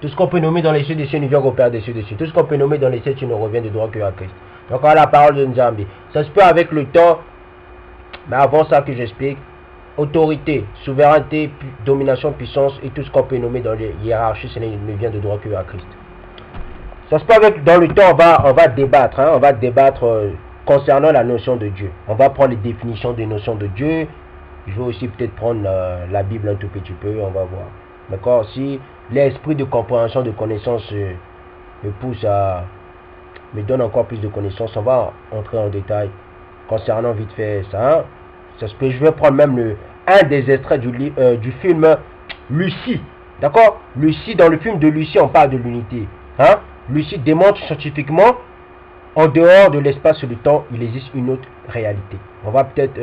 Tout ce qu'on peut nommer dans les cieux des cieux ne vient qu'au Père des cieux des cieux. Tout ce qu'on peut nommer dans les cieux ne revient de droit que à Christ. Donc voilà la parole de Nzambi. Ça se peut avec le temps, mais avant ça que j'explique, autorité, souveraineté, domination, puissance et tout ce qu'on peut nommer dans les hiérarchies, ce ne vient de droit que à Christ. Ça se peut avec, dans le temps, on va débattre, on va débattre concernant la notion de Dieu. On va prendre les définitions des notions de Dieu. Je vais aussi peut-être prendre la Bible un tout petit peu, on va voir. D'accord? Si l'esprit de compréhension, de connaissance me pousse à me donne encore plus de connaissances, on va entrer en détail concernant vite fait ça. Ça se peut, je vais prendre même un des extraits du film Lucie. D'accord? Lucie, dans le film de Lucie, on parle de l'unité. Lucie démontre scientifiquement, en dehors de l'espace et du temps, il existe une autre réalité. On va peut-être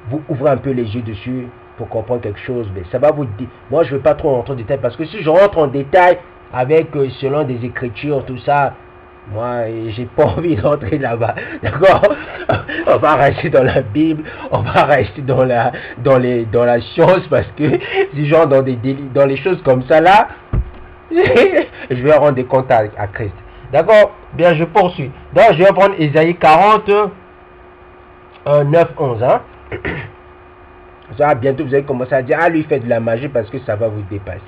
vous ouvrir un peu les yeux dessus pour comprendre quelque chose, mais ça va vous dire. Moi, je ne vais pas trop rentrer en détail parce que si je rentre en détail avec selon des écritures, tout ça, moi, j'ai pas envie d'entrer là-bas. D'accord? On va rester dans la Bible, on va rester dans la science parce que si je rentre dans dans les choses comme ça là, je vais rendre des comptes à Christ. D'accord? Bien, je poursuis. Donc, je vais prendre Ésaïe 40, 9, 11. Ça, bientôt, vous allez commencer à dire, lui, fait de la magie parce que ça va vous dépasser.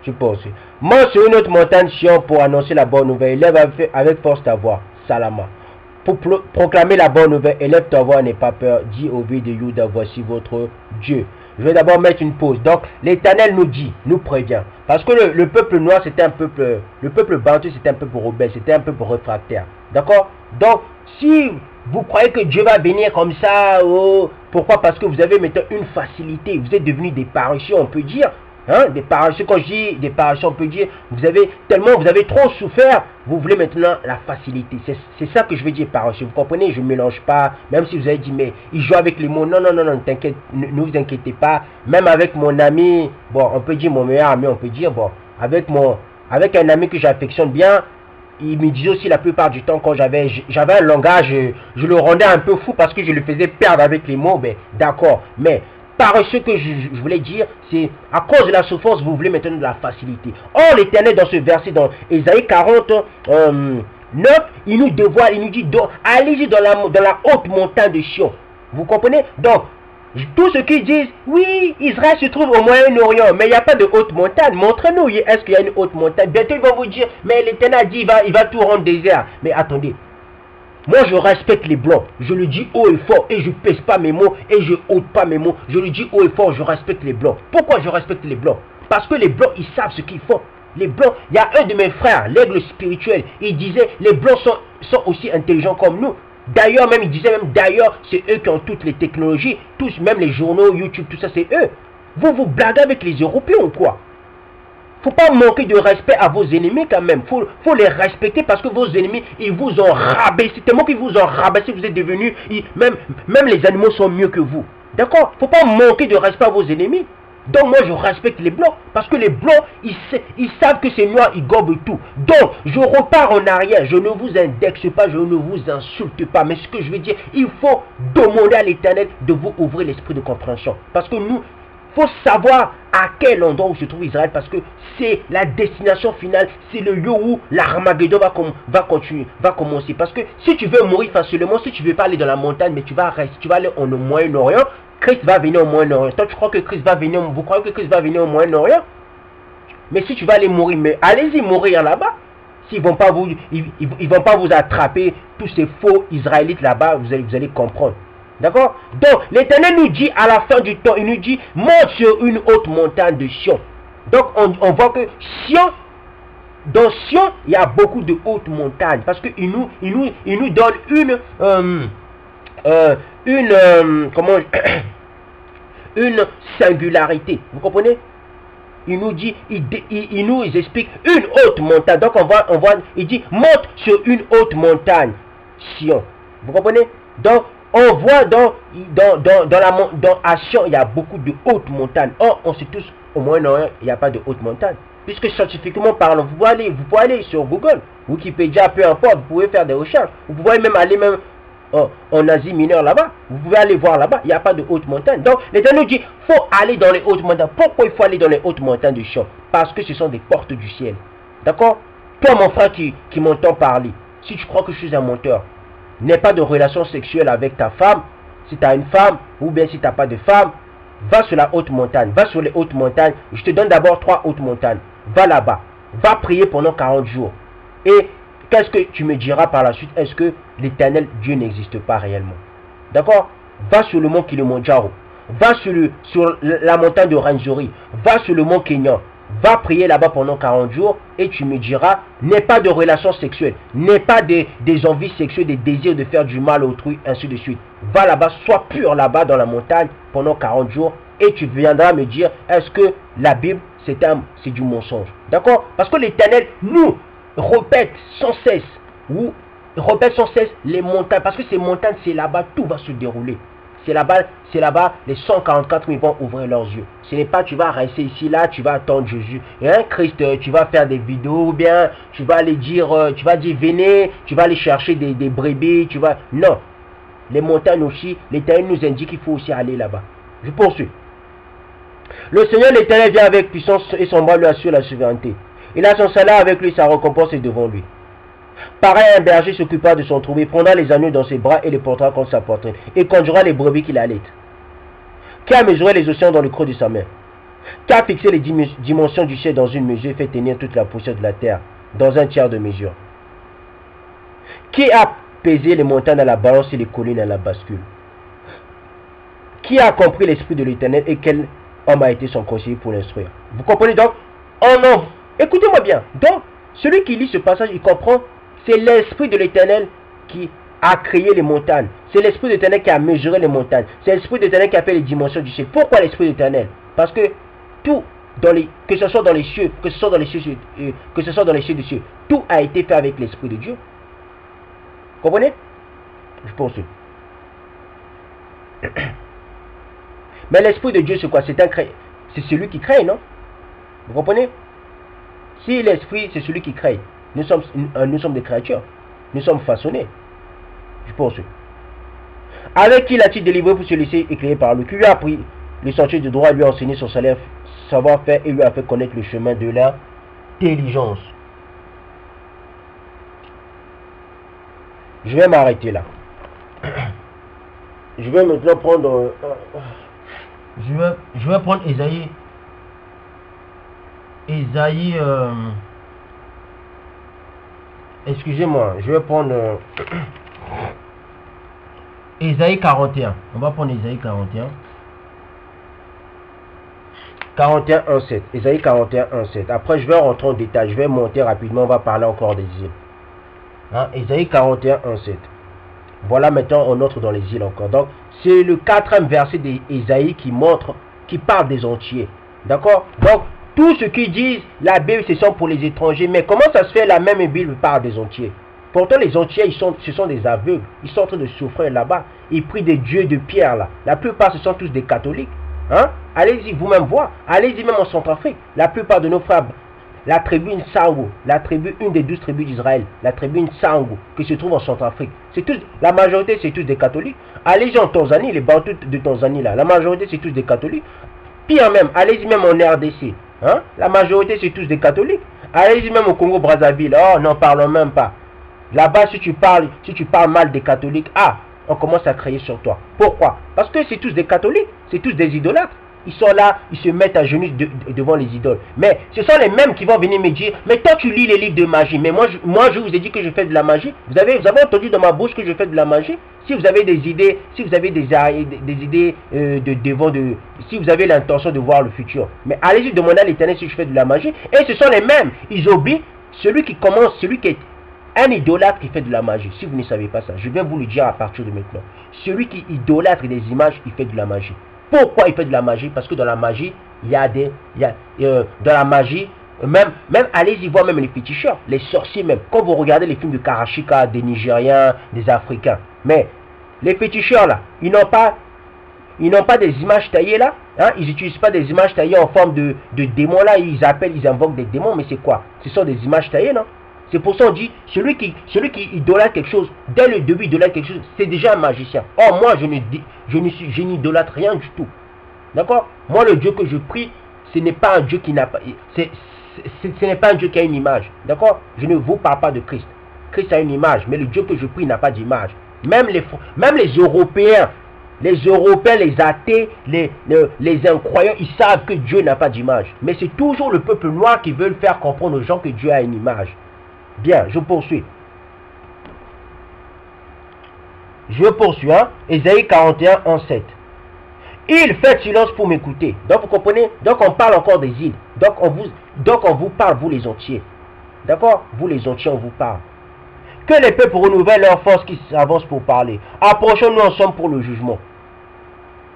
Je poursuis. Monte sur une autre montagne Sion pour annoncer la bonne nouvelle. Élève avec force ta voix. Salama. Pour proclamer la bonne nouvelle, élève ta voix, n'aie pas peur. Dis au vie de Juda, voici votre Dieu. Je vais d'abord mettre une pause. Donc, l'Éternel nous dit, nous prévient. Parce que le peuple noir, c'était un peuple, le peuple bantu, c'était un peuple rebelle, c'était un peuple réfractaire. D'accord? Donc, si vous croyez que Dieu va venir comme ça, pourquoi? Parce que vous avez maintenant une facilité. Vous êtes devenus des paresseux, on peut dire. Des paresseux, quand je dis des paresseux, on peut dire, vous avez trop souffert, vous voulez maintenant la facilité. C'est ça que je veux dire paresseux. Vous comprenez? Je ne mélange pas, même si vous avez dit, mais il joue avec les mots. Non, t'inquiète, ne vous inquiétez pas. Même avec mon ami, bon, on peut dire mon meilleur ami, on peut dire, bon, avec un ami que j'affectionne bien, il me disait aussi la plupart du temps quand j'avais un langage, je le rendais un peu fou parce que je le faisais perdre avec les mots, mais d'accord, mais par ce que je voulais dire, c'est à cause de la souffrance, vous voulez maintenant de la facilité. Or, l'Éternel, dans ce verset, dans Ésaïe 40, 9, il nous dévoile, il nous dit, allez-y dans la haute montagne de Sion. Vous comprenez? Donc, tous ceux qui disent, oui, Israël se trouve au Moyen-Orient, mais il n'y a pas de haute montagne. Montrez-nous, est-ce qu'il y a une haute montagne? Bientôt, ils vont vous dire, mais l'Éternel a dit, il va tout rendre désert. Mais attendez. Moi, je respecte les Blancs. Je le dis haut et fort. Et je ne pèse pas mes mots. Et je ôte pas mes mots. Je le dis haut et fort. Je respecte les Blancs. Pourquoi je respecte les Blancs? Parce que les Blancs, ils savent ce qu'ils font. Les Blancs, il y a un de mes frères, l'aigle spirituel. Il disait, les Blancs sont aussi intelligents comme nous. D'ailleurs, il disait d'ailleurs, c'est eux qui ont toutes les technologies. Tous, même les journaux, YouTube, tout ça, c'est eux. Vous blaguez avec les Européens ou quoi? Faut pas manquer de respect à vos ennemis quand même. Faut les respecter parce que vos ennemis, ils vous ont rabaissé. Tellement qu'ils vous ont rabaissé, vous êtes devenus... Même les animaux sont mieux que vous. D'accord? Faut pas manquer de respect à vos ennemis. Donc moi je respecte les Blancs. Parce que les Blancs, ils savent que ces Noirs, ils gobent tout. Donc je repars en arrière. Je ne vous indexe pas, je ne vous insulte pas. Mais ce que je veux dire, il faut demander à l'Éternel de vous ouvrir l'esprit de compréhension. Parce que nous... Il faut savoir à quel endroit où se trouve Israël parce que c'est la destination finale, c'est le lieu où l'Armageddon va commencer. Parce que si tu veux mourir facilement, si tu ne veux pas aller dans la montagne, mais tu vas aller au Moyen-Orient, Christ va venir au Moyen-Orient. Toi, tu crois que Christ va venir, vous croyez que Christ va venir au Moyen-Orient? Mais si tu vas aller mourir, mais allez-y mourir là-bas. S'ils vont pas vont pas vous attraper, tous ces faux Israélites là-bas, vous allez comprendre. D'accord? Donc, l'Éternel nous dit à la fin du temps, il nous dit, monte sur une haute montagne de Sion. Donc, on voit que Sion, dans Sion, il y a beaucoup de hautes montagnes. Parce qu'il nous donne une singularité. Vous comprenez? Il nous dit, il nous explique une haute montagne. Donc, on voit, il dit, monte sur une haute montagne, Sion. Vous comprenez? Donc, on voit à Sion, il y a beaucoup de hautes montagnes. Or, on sait tous, au Moyen-Orient, il n'y a pas de hautes montagnes. Puisque scientifiquement parlant, vous pouvez aller sur Google, Wikipédia, peu importe, vous pouvez faire des recherches. Vous pouvez même aller en Asie mineure là-bas. Vous pouvez aller voir là-bas, il n'y a pas de haute montagne. Donc l'Éternel nous dit, il faut aller dans les hautes montagnes. Pourquoi il faut aller dans les hautes montagnes de Sion? Parce que ce sont des portes du ciel. D'accord? Toi mon frère qui m'entend parler, si tu crois que je suis un menteur, n'aie pas de relation sexuelle avec ta femme, si tu as une femme, ou bien si tu n'as pas de femme, va sur la haute montagne, va sur les hautes montagnes. Je te donne d'abord 3 hautes montagnes. Va là-bas, va prier pendant 40 jours. Et qu'est-ce que tu me diras par la suite? Est-ce que l'Éternel Dieu n'existe pas réellement? D'accord? Va sur le mont Kilimanjaro, va sur la montagne de Rwenzori, va sur le mont Kenya, va prier là-bas pendant 40 jours et tu me diras, n'aie pas de relations sexuelles, n'aie pas des envies sexuelles, des désirs de faire du mal à autrui, ainsi de suite. Va là-bas, sois pur là-bas dans la montagne pendant 40 jours et tu viendras me dire, est-ce que la Bible c'est du mensonge? D'accord? Parce que l'Éternel nous répète sans cesse, les montagnes, parce que ces montagnes, c'est là-bas, tout va se dérouler. C'est là-bas, les 144 000 vont ouvrir leurs yeux. Ce n'est pas tu vas rester ici, là, tu vas attendre Jésus. Et un Christ, tu vas faire des vidéos, ou bien tu vas aller dire, venez, tu vas aller chercher des brebis, Non. Les montagnes aussi, l'Éternel nous indique qu'il faut aussi aller là-bas. Je poursuis. Le Seigneur l'Éternel vient avec puissance et son bras lui assure la souveraineté. Il a son salaire avec lui, sa récompense est devant lui. Pareil, un berger s'occupera de son troupeau, prendra les agneaux dans ses bras et les portera contre sa poitrine, et conduira les brebis qu'il allait. Qui a mesuré les océans dans le creux de sa main? Qui a fixé les dimensions du ciel dans une mesure et fait tenir toute la poussière de la terre dans un tiers de mesure? Qui a pesé les montagnes à la balance et les collines à la bascule? Qui a compris l'esprit de l'Éternel et quel homme a été son conseiller pour l'instruire? Vous comprenez donc? Oh non, écoutez-moi bien. Donc, celui qui lit ce passage, il comprend, c'est l'esprit de l'Éternel qui a créé les montagnes. C'est l'esprit de l'Éternel qui a mesuré les montagnes. C'est l'esprit de l'Éternel qui a fait les dimensions du ciel. Pourquoi l'esprit de l'Éternel? Parce que tout, que ce soit dans les cieux, que ce soit dans les cieux des cieux, tout a été fait avec l'esprit de Dieu. Vous comprenez? Je poursuis. Mais l'esprit de Dieu, c'est quoi? C'est celui qui crée, non? Vous comprenez? Si l'esprit, c'est celui qui crée, nous sommes des créatures. Nous sommes façonnés. Je poursuis. Avec qui l'a-t-il délivré pour se laisser éclairer par lui? Qui lui a appris le sentier du droit, lui a enseigné son savoir-faire et lui a fait connaître le chemin de l'intelligence. Je vais m'arrêter là. Je vais maintenant prendre... Je vais prendre Ésaïe. Excusez-moi, je vais prendre Ésaïe 41. On va prendre Ésaïe 41. 41, 1, 7. Ésaïe 41, 1, 7. Après, je vais rentrer en détail. Je vais monter rapidement. On va parler encore des îles. Hein? Ésaïe 41, 1, 7. Voilà, maintenant, on entre dans les îles encore. Donc, c'est le 4e verset d'Ésaïe qui parle des entiers. D'accord? Donc, tout ce qu'ils disent, la Bible, ce sont pour les étrangers. Mais comment ça se fait, la même Bible parle des entiers? Pourtant, les entiers, ce sont des aveugles. Ils sont en train de souffrir là-bas. Ils prient des dieux de pierre là. La plupart, ce sont tous des catholiques. Hein? Allez-y vous-même voir. Allez-y même en Centrafrique. La plupart de nos frères, la tribu Nsango, une des 12 tribus d'Israël, la tribu Nsango, qui se trouve en Centrafrique, la majorité, c'est tous des catholiques. Allez-y en Tanzanie, les Bantus de Tanzanie là, la majorité, c'est tous des catholiques. Pire même, allez-y même en RDC. Hein? La majorité, c'est tous des catholiques. Allez-y même au Congo-Brazzaville. Oh, n'en parlons même pas. Là-bas, si tu parles mal des catholiques, on commence à crier sur toi. Pourquoi? Parce que c'est tous des catholiques, c'est tous des idolâtres. Ils sont là, ils se mettent à genoux devant les idoles. Mais ce sont les mêmes qui vont venir me dire, mais toi tu lis les livres de magie. Mais moi je vous ai dit que je fais de la magie. Vous avez entendu dans ma bouche que je fais de la magie. Si vous avez des idées, si vous avez des idées si vous avez l'intention de voir le futur. Mais allez-y demander à l'Éternel si je fais de la magie. Et ce sont les mêmes. Ils oublient celui qui est un idolâtre qui fait de la magie. Si vous ne savez pas ça, je vais vous le dire à partir de maintenant. Celui qui idolâtre des images, il fait de la magie. Pourquoi il fait de la magie? Parce que dans la magie, dans la magie, même allez-y voir même les féticheurs, les sorciers même. Quand vous regardez les films de Karashika, des Nigériens, des Africains, mais les féticheurs là, ils n'ont pas des images taillées là, hein? Ils n'utilisent pas des images taillées en forme de démons là, ils invoquent des démons, mais c'est quoi? Ce sont des images taillées, non? C'est pour ça qu'on dit, celui qui idolâtre quelque chose, dès le début idolâtre quelque chose, c'est déjà un magicien. Or, moi, je n'idolâtre rien du tout. D'accord? Moi, le Dieu que je prie, ce n'est pas un Dieu qui n'a pas... ce n'est pas un Dieu qui a une image. D'accord? Je ne vous parle pas de Christ. Christ a une image, mais le Dieu que je prie n'a pas d'image. Même les Européens, les athées, les incroyants, ils savent que Dieu n'a pas d'image. Mais c'est toujours le peuple noir qui veut faire comprendre aux gens que Dieu a une image. Bien, je poursuis. Je poursuis, hein? Ésaïe 41, 7. Il fait silence pour m'écouter. Donc vous comprenez? Donc on parle encore des îles. Donc on vous parle, vous les entiers. D'accord? Vous les entiers, on vous parle. Que les peuples renouvellent leur force qui s'avance pour parler. Approchons-nous ensemble pour le jugement.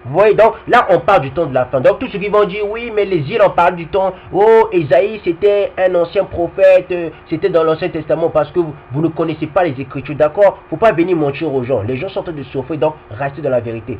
Vous voyez, donc là on parle du temps de la fin. Donc tous ceux qui vont dire oui, mais les îles on parle du temps. Oh, Ésaïe c'était un ancien prophète, c'était dans l'Ancien Testament parce que vous ne connaissez pas les Écritures. D'accord? Faut pas venir mentir aux gens. Les gens sont en train de souffrir, donc restez dans la vérité.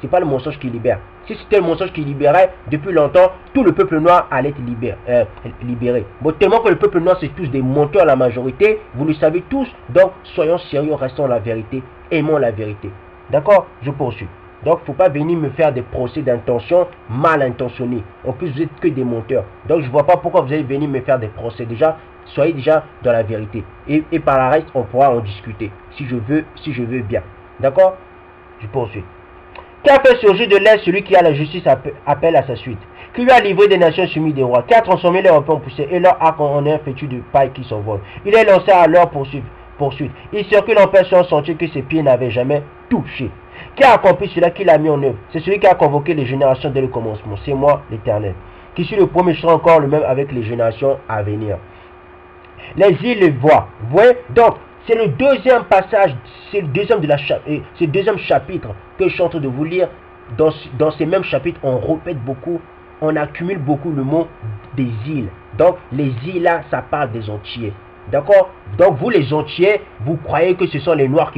C'est pas le mensonge qui libère. Si c'était le mensonge qui libérait, depuis longtemps, tout le peuple noir allait être libéré. Bon, tellement que le peuple noir, c'est tous des menteurs la majorité, vous le savez tous, donc soyons sérieux, restons la vérité, aimons la vérité. D'accord? Je poursuis. Donc, faut pas venir me faire des procès d'intention mal intentionnés. En plus, vous êtes que des menteurs. Donc, je vois pas pourquoi vous allez venir me faire des procès. Déjà, soyez déjà dans la vérité. Et par la reste, on pourra en discuter. Si je veux bien. D'accord? Je poursuis. Qui a fait surgir de l'air celui qui a la justice appelle à sa suite? Qui lui a livré des nations soumises des rois? Qui a transformé les repos en poussière et leur arc en un fétu de paille qui s'envole? Il est lancé à leur poursuite. Il circule en paix sur un sentier que ses pieds n'avaient jamais touché. Qui a accompli cela qu'il a mis en œuvre? C'est celui qui a convoqué les générations dès le commencement. C'est moi, l'Éternel. Qui suis le premier, je serai encore le même avec les générations à venir. Les îles le voient. Vous voyez? Donc, c'est le deuxième passage, c'est le deuxième chapitre que je suis en train de vous lire. Dans ces mêmes chapitres, on répète beaucoup, on accumule beaucoup le mot des îles. Donc, les îles là, ça parle des entiers. D'accord? Donc, vous les entiers, vous croyez que ce sont les noirs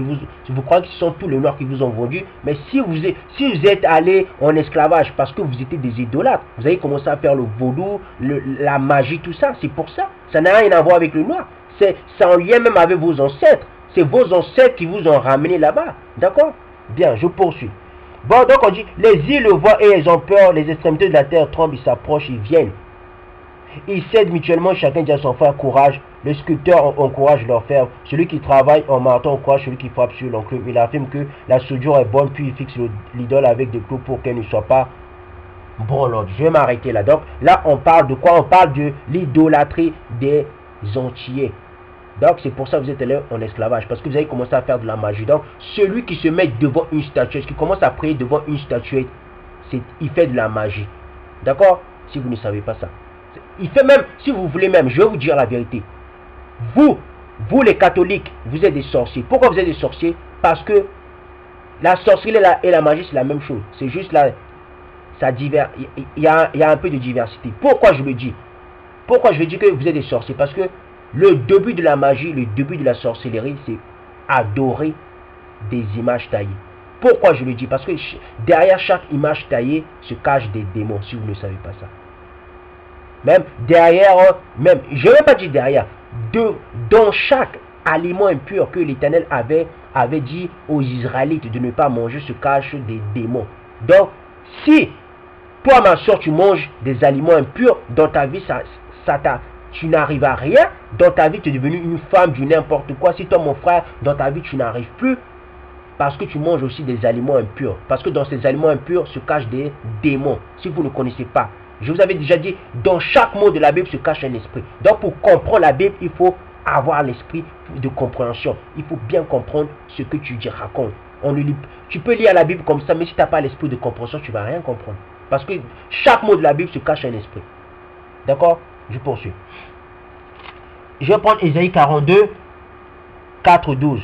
vous croyez que ce sont tous les noirs qui vous ont vendu. Mais si vous êtes allé en esclavage parce que vous étiez des idolâtres, vous avez commencé à faire le vaudou, la magie, tout ça. C'est pour ça. Ça n'a rien à voir avec le noir. C'est en lien même avec vos ancêtres. C'est vos ancêtres qui vous ont ramené là-bas. D'accord? Bien, je poursuis. Bon, donc on dit, les îles le voient et ils ont peur, les extrémités de la terre tremblent, ils s'approchent, ils viennent. Ils cèdent mutuellement, chacun dit à son frère, courage. Le sculpteur encourage leur frère. Celui qui travaille en marteau encourage celui qui frappe sur l'enclume. Il affirme que la soudure est bonne, puis il fixe l'idole avec des clous pour qu'elle ne soit pas branlante. Je vais m'arrêter là. Donc là, on parle de quoi? On parle de l'idolâtrie des entiers. Donc c'est pour ça que vous êtes allé en esclavage, parce que vous avez commencé à faire de la magie. Donc celui qui se met devant une statuette, qui commence à prier devant une statuette, il fait de la magie. D'accord? Si vous ne savez pas ça. Il fait même, si vous voulez même, je vais vous dire la vérité. Vous les catholiques, vous êtes des sorciers. Pourquoi vous êtes des sorciers? Parce que la sorcellerie et la magie, c'est la même chose. C'est juste là, il y a un peu de diversité. Pourquoi je le dis? Pourquoi je dis que vous êtes des sorciers? Parce que le début de la magie, le début de la sorcellerie, c'est adorer des images taillées. Pourquoi je le dis? Parce que derrière chaque image taillée se cachent des démons, si vous ne savez pas ça. Même derrière, je ne vais pas dire derrière, dans chaque aliment impur que l'Éternel avait dit aux Israélites de ne pas manger se cachent des démons. Donc, si toi, ma soeur, tu manges des aliments impurs, dans ta vie, tu n'arrives à rien. Dans ta vie, tu es devenu une femme du n'importe quoi. Si toi, mon frère, dans ta vie, tu n'arrives plus, parce que tu manges aussi des aliments impurs. Parce que dans ces aliments impurs se cachent des démons. Si vous ne connaissez pas. Je vous avais déjà dit, dans chaque mot de la Bible se cache un esprit. Donc pour comprendre la Bible, il faut avoir l'esprit de compréhension. Il faut bien comprendre ce que tu racontes. Tu peux lire la Bible comme ça, mais si tu n'as pas l'esprit de compréhension, tu ne vas rien comprendre. Parce que chaque mot de la Bible se cache un esprit. D'accord? Je poursuis. Je vais prendre Ésaïe 42, 4, 12.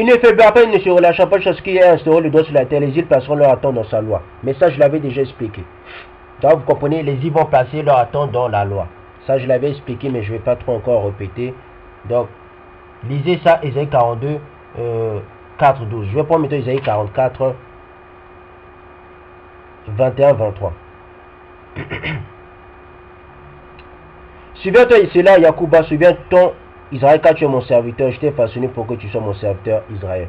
Il ne faiblira pas, il ne se relâchera pas jusqu'à ce qu'il ait instauré le droit sur la terre. Les îles placeront leur attente dans sa loi. Mais ça, je l'avais déjà expliqué. Donc, vous comprenez, les îles vont placer leur attente dans la loi. Ça, je l'avais expliqué, mais je ne vais pas trop encore répéter. Donc, lisez ça, Ésaïe 42, 44, 12. Je vais prendre maintenant Isaïe 44, 21, 23. Souviens-toi cela, Yacouba, souviens-toi, Israël, car tu es mon serviteur, je t'ai façonné pour que tu sois mon serviteur, Israël.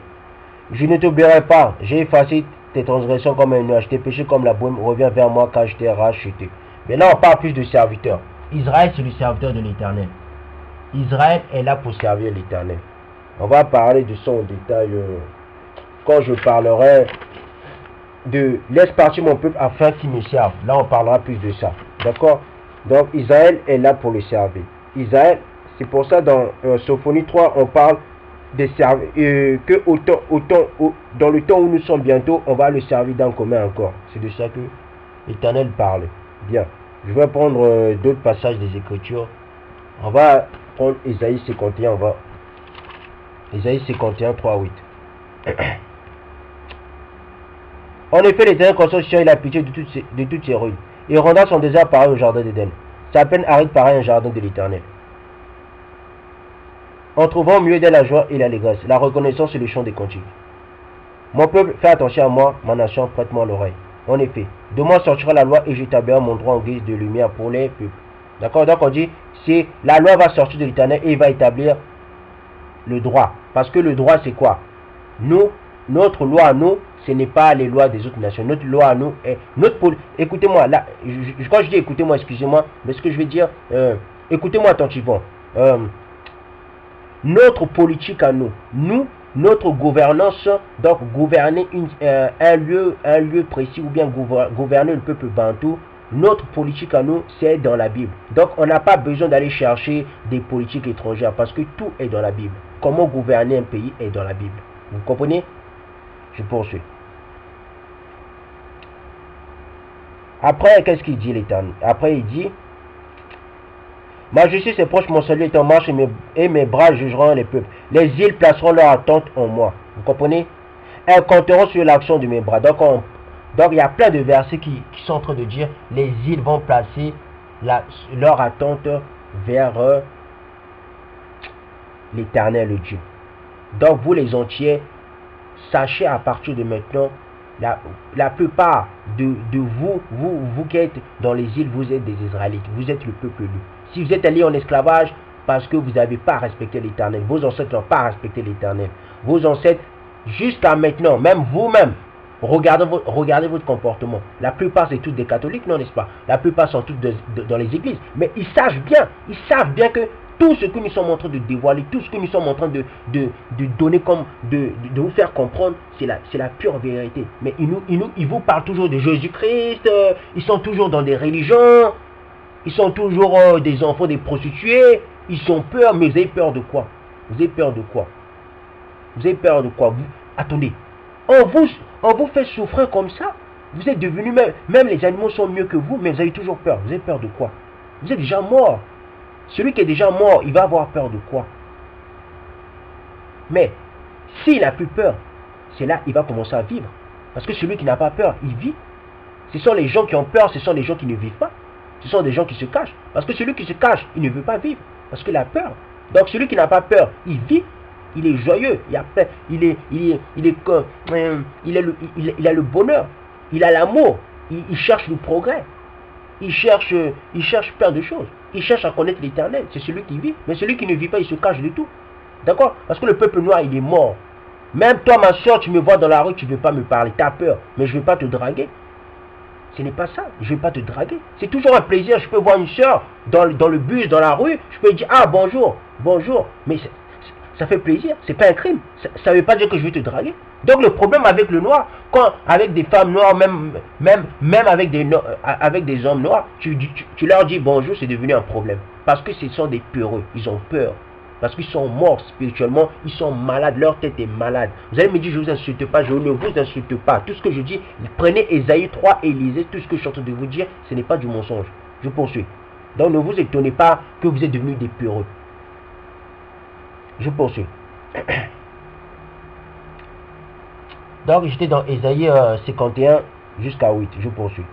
Je ne t'oublierai pas, j'ai effacé tes transgressions comme un nuage, tes péchés comme la brume, reviens vers moi car je t'ai racheté. Mais là, on parle plus de serviteur. Israël, c'est le serviteur de l'Éternel. Israël est là pour servir l'Éternel. On va parler de ça en détail quand je parlerai de laisse partir mon peuple afin qu'il me serve. Là, on parlera plus de ça. D'accord? Donc, Israël est là pour le servir. Israël, c'est pour ça dans Sophonie 3, on parle de servir, que dans le temps où nous sommes bientôt, on va le servir dans le commun encore. C'est de ça que l'Éternel parle. Bien. Je vais prendre d'autres passages des Écritures. On va prendre Isaïe 51, Isaïe 51, 3, 8. En effet, l'Éternel construit sur il a pitié de toutes ses ruines. Il rendra son désert pareil au jardin d'Éden. Sa peine aride pareil un jardin de l'Éternel. En trouvant au milieu de la joie et l'allégresse, la reconnaissance et le chant des cantiques. Mon peuple, fais attention à moi, ma nation, prête-moi l'oreille. En effet, de moi sortira la loi et j'établirai mon droit en guise de lumière pour les peuples. D'accord? Donc on dit, c'est la loi va sortir de l'Éternel et il va établir le droit. Parce que le droit c'est quoi? Nous, notre loi à nous, ce n'est pas les lois des autres nations. Notre loi à nous est écoutez-moi, là, quand je dis écoutez-moi, excusez-moi, mais ce que je vais dire, écoutez-moi attentivement. Notre politique à nous, notre gouvernance, donc gouverner un lieu précis ou bien gouverner le peuple bantou, notre politique à nous, c'est dans la Bible. Donc on n'a pas besoin d'aller chercher des politiques étrangères parce que tout est dans la Bible. Comment gouverner un pays est dans la Bible. Vous comprenez? Je poursuis. Après, qu'est-ce qu'il dit l'Éternel? Après, il dit, ma justice est proche, mon salut est en marche et mes bras jugeront les peuples. Les îles placeront leur attente en moi. Vous comprenez? Elles compteront sur l'action de mes bras. Donc, il y a plein de versets qui sont en train de dire, les îles vont placer leur attente vers l'Éternel, le Dieu. Donc, vous les entiers, sachez à partir de maintenant, la plupart de vous qui êtes dans les îles, vous êtes des Israélites, vous êtes le peuple élu. Si vous êtes allés en esclavage, parce que vous n'avez pas respecté l'Éternel, vos ancêtres n'ont pas respecté l'Éternel. Vos ancêtres, jusqu'à maintenant, même vous-même, regardez votre comportement. La plupart, c'est tous des catholiques, non, n'est-ce pas? La plupart sont tous dans les églises. Mais ils savent bien que tout ce que nous sommes en train de dévoiler, tout ce que nous sommes en train de donner comme, de vous faire comprendre, c'est la pure vérité. Mais ils vous parlent toujours de Jésus-Christ, ils sont toujours dans des religions, ils sont toujours des enfants des prostituées, ils sont peur, mais vous avez peur de quoi? Vous avez peur de quoi? Vous avez peur de quoi? Attendez, on vous fait souffrir comme ça, vous êtes devenus, même les animaux sont mieux que vous, mais vous avez toujours peur. Vous avez peur de quoi? Vous êtes déjà mort. Celui qui est déjà mort, il va avoir peur de quoi? Mais s'il n'a plus peur, c'est là qu'il va commencer à vivre. Parce que celui qui n'a pas peur, il vit. Ce sont les gens qui ont peur, ce sont les gens qui ne vivent pas. Ce sont des gens qui se cachent. Parce que celui qui se cache, il ne veut pas vivre. Parce qu'il a peur. Donc celui qui n'a pas peur, il vit. Il est joyeux. Il a le bonheur. Il a l'amour. Il cherche le progrès. Il cherche plein de choses. Il cherche à connaître l'Éternel. C'est celui qui vit. Mais celui qui ne vit pas, il se cache du tout. D'accord? Parce que le peuple noir, il est mort. Même toi, ma soeur, tu me vois dans la rue, tu ne veux pas me parler. Tu as peur. Mais je ne vais pas te draguer. Ce n'est pas ça. Je ne vais pas te draguer. C'est toujours un plaisir. Je peux voir une soeur dans le bus, dans la rue. Je peux lui dire, ah, bonjour, bonjour. Mais ça fait plaisir. C'est pas un crime. Ça ne veut pas dire que je vais te draguer. Donc le problème avec le noir, quand avec des femmes noires, même avec des hommes noirs, tu leur dis bonjour, c'est devenu un problème. Parce que ce sont des peureux. Ils ont peur. Parce qu'ils sont morts spirituellement, ils sont malades, leur tête est malade. Vous allez me dire, je ne vous insulte pas, je ne vous insulte pas. Tout ce que je dis, prenez Ésaïe 3 et lisez tout ce que je suis en train de vous dire, ce n'est pas du mensonge. Je poursuis. Donc ne vous étonnez pas que vous êtes devenus des peureux. Je poursuis. Donc j'étais dans Ésaïe 51 jusqu'à 8, je poursuis.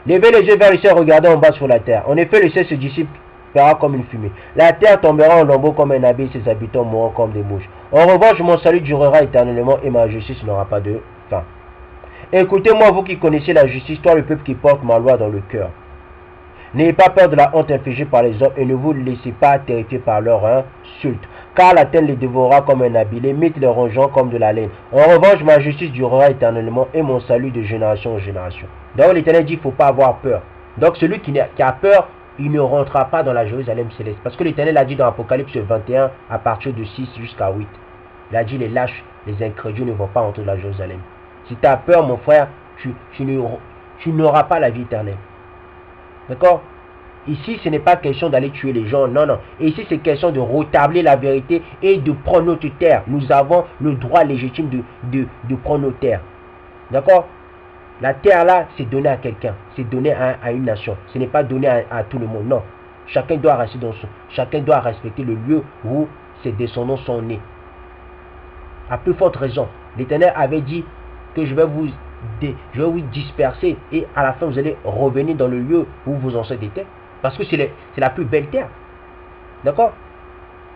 Levez les yeux vers le ciel, regardez en bas sur la terre. En effet, le ciel se dissipe comme une fumée. La terre tombera en lambeaux comme un habit, ses habitants mourront comme des mouches. En revanche, mon salut durera éternellement et ma justice n'aura pas de fin. Écoutez-moi, vous qui connaissez la justice, toi le peuple qui porte ma loi dans le cœur. N'ayez pas peur de la honte infligée par les hommes et ne vous laissez pas terrifier par leur insulte. Car la terre les dévorera comme un habit, les mythes les rongeront comme de la laine. En revanche, ma justice durera éternellement et mon salut de génération en génération. Donc l'Éternel dit qu'il ne faut pas avoir peur. Donc celui qui a peur, il ne rentrera pas dans la Jérusalem céleste. Parce que l'Éternel a dit dans Apocalypse 21, à partir de 6 jusqu'à 8. Il a dit les lâches, les incrédules ne vont pas entrer dans la Jérusalem. Si tu as peur, mon frère, tu n'auras pas la vie éternelle. D'accord? Ici, ce n'est pas question d'aller tuer les gens, non, non. Et ici, c'est question de rétablir la vérité et de prendre notre terre. Nous avons le droit légitime de prendre nos terres. D'accord? La terre là, c'est donné à quelqu'un. C'est donné à une nation. Ce n'est pas donné à tout le monde, non. Chacun doit rester dans son... Chacun doit respecter le lieu où ses descendants sont nés. À plus forte raison, l'Éternel avait dit que je vais vous disperser et à la fin vous allez revenir dans le lieu où vos ancêtres étaient. Parce que c'est la plus belle terre. D'accord?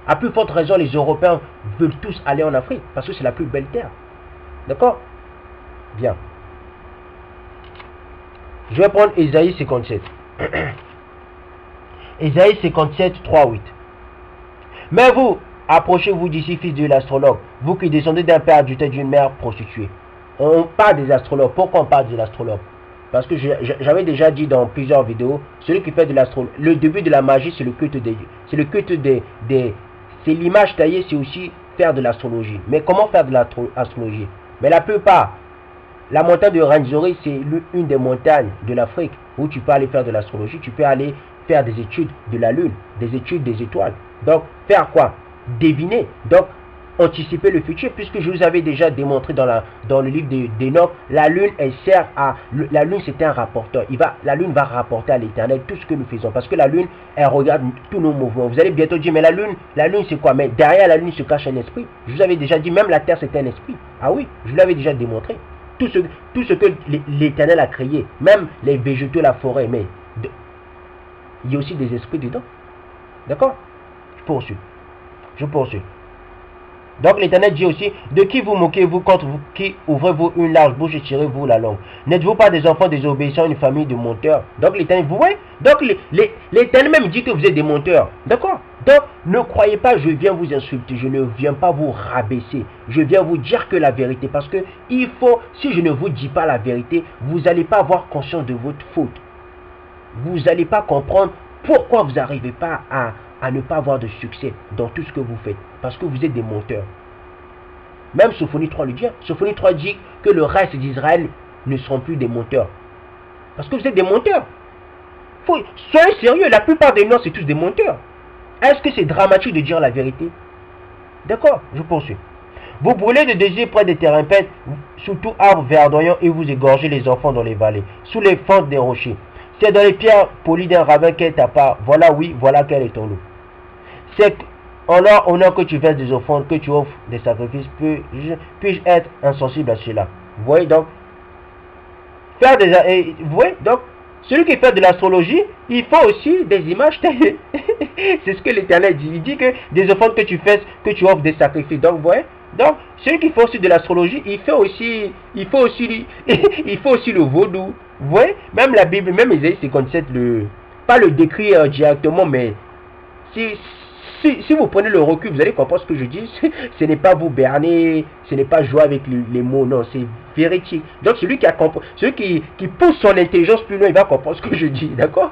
À plus forte raison, les Européens veulent tous aller en Afrique parce que c'est la plus belle terre. D'accord? Bien. Je vais prendre Ésaïe 57. Ésaïe 57, 3, 8. Mais vous, approchez-vous d'ici, fils de l'astrologue, vous qui descendez d'un père adultère d'une mère prostituée. On parle des astrologues. Pourquoi on parle des astrologues? Parce que j'avais déjà dit dans plusieurs vidéos, celui qui fait de l'astrologie, le début de la magie, c'est le culte des dieux. C'est le culte c'est l'image taillée, c'est aussi faire de l'astrologie. Mais comment faire de l'astrologie? Mais la plupart, la montagne de Rwenzori, c'est une des montagnes de l'Afrique où tu peux aller faire de l'astrologie. Tu peux aller faire des études de la lune, des études des étoiles. Donc, faire quoi? Deviner. Donc, anticiper le futur, puisque je vous avais déjà démontré dans le livre d'Enoch, la lune, elle sert à... La lune, c'est un rapporteur. La lune va rapporter à l'Éternel tout ce que nous faisons. Parce que la lune, elle regarde tous nos mouvements. Vous allez bientôt dire, mais la lune c'est quoi? Mais derrière la lune se cache un esprit. Je vous avais déjà dit, même la terre, c'est un esprit. Ah oui, je vous l'avais déjà démontré. Tout ce que l'Éternel a créé, même les végétaux, la forêt, mais il y a aussi des esprits dedans. D'accord? Je poursuis. Donc l'Éternel dit aussi, de qui vous moquez-vous contre vous, qui ouvrez-vous une large bouche et tirez-vous la langue? N'êtes-vous pas des enfants désobéissants, une famille de menteurs? Donc l'Éternel, vous voyez? Donc l'Éternel même dit que vous êtes des menteurs. D'accord? Donc ne croyez pas, je viens vous insulter, je ne viens pas vous rabaisser. Je viens vous dire que la vérité, parce que si je ne vous dis pas la vérité, vous n'allez pas avoir conscience de votre faute. Vous n'allez pas comprendre pourquoi vous n'arrivez pas à ne pas avoir de succès dans tout ce que vous faites. Parce que vous êtes des menteurs. Même Sophonie 3 le dit. Sophonie 3 dit que le reste d'Israël ne seront plus des menteurs. Parce que vous êtes des menteurs. Soyez sérieux, la plupart des Noirs, c'est tous des menteurs. Est-ce que c'est dramatique de dire la vérité? D'accord, je poursuis. Vous brûlez de désir près des terrains pètes, sous tout arbre verdoyant, et vous égorgez les enfants dans les vallées, sous les fentes des rochers. C'est dans les pierres polies d'un ravin qu'est ta part. Voilà, oui, voilà quel est ton lot. C'est en or que tu verses des offrandes, que tu offres des sacrifices, puis-je être insensible à cela? Vous voyez donc, vous voyez donc, celui qui fait de l'astrologie, il faut aussi des images taillées. C'est ce que l'Éternel dit. Il dit que des offrandes que tu fais, que tu offres des sacrifices. Donc, vous voyez, donc, celui qui fait aussi de l'astrologie, il faut aussi le vaudou. Vous voyez, même la Bible, même Ésaïe 57, pas le décrit directement, mais si vous prenez le recul, vous allez comprendre ce que je dis. Ce n'est pas vous berner, ce n'est pas jouer avec les mots, non, c'est véridique. Donc celui qui pousse son intelligence plus loin, il va comprendre ce que je dis, d'accord?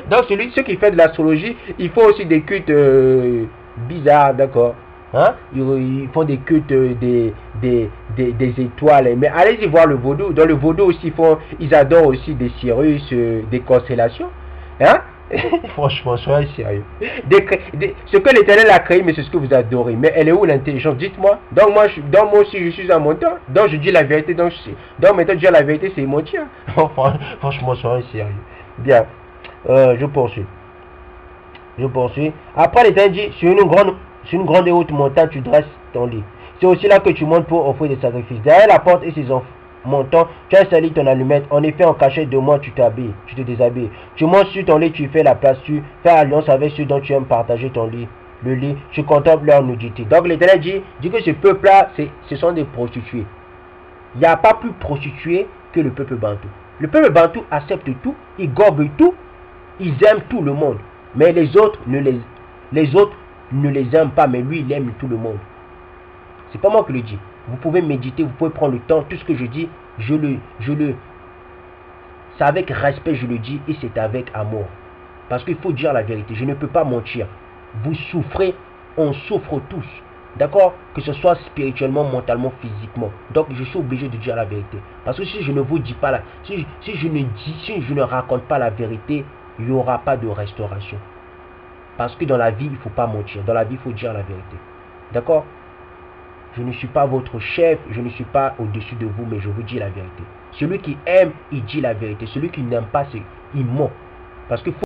Donc ceux qui fait de l'astrologie, il faut aussi des cultes bizarres, d'accord? Hein? Ils font des cultes des étoiles. Mais allez-y voir le vaudou. Dans le vaudou aussi, ils adorent aussi des Cyrus, des constellations. Hein? Franchement, soyez sérieux. Ce que l'Éternel a créé, mais c'est ce que vous adorez. Mais elle est où l'intelligence? Dites-moi. Donc moi aussi, je suis un menteur. Donc je dis la vérité. Donc maintenant, dire la vérité, c'est mentir. Franchement, soyez sérieux. Bien. Je poursuis. Après, l'Éternel dit, sur une grande et haute montagne, tu dresses ton lit. C'est aussi là que tu montes pour offrir des sacrifices. Derrière la porte et ses enfants montant, tu as sali ton allumette. En effet, en cachette de moi, tu t'habilles, tu te déshabilles. Tu montes sur ton lit, tu fais la place, tu fais alliance avec ceux dont tu aimes partager ton lit. le lit, je contemple leur nudité. Donc l'Éternel dit que ce peuple-là, ce sont des prostituées. Il n'y a pas plus prostituées que le peuple bantou. Le peuple bantou accepte tout, il gobe tout, ils aiment tout le monde. Mais les autres ne les aiment pas, mais lui, il aime tout le monde. C'est pas moi qui le dis. Vous pouvez méditer, vous pouvez prendre le temps. Tout ce que je dis, c'est avec respect, je le dis, et c'est avec amour. Parce qu'il faut dire la vérité. Je ne peux pas mentir. Vous souffrez, on souffre tous. D'accord? Que ce soit spirituellement, mentalement, physiquement. Donc je suis obligé de dire la vérité. Parce que si je ne vous dis pas la, si je ne raconte pas la vérité, il n'y aura pas de restauration. Parce que dans la vie, il ne faut pas mentir. Dans la vie, il faut dire la vérité. D'accord? Je ne suis pas votre chef, je ne suis pas au-dessus de vous, mais je vous dis la vérité. Celui qui aime, il dit la vérité. Celui qui n'aime pas, il ment. Parce qu'il faut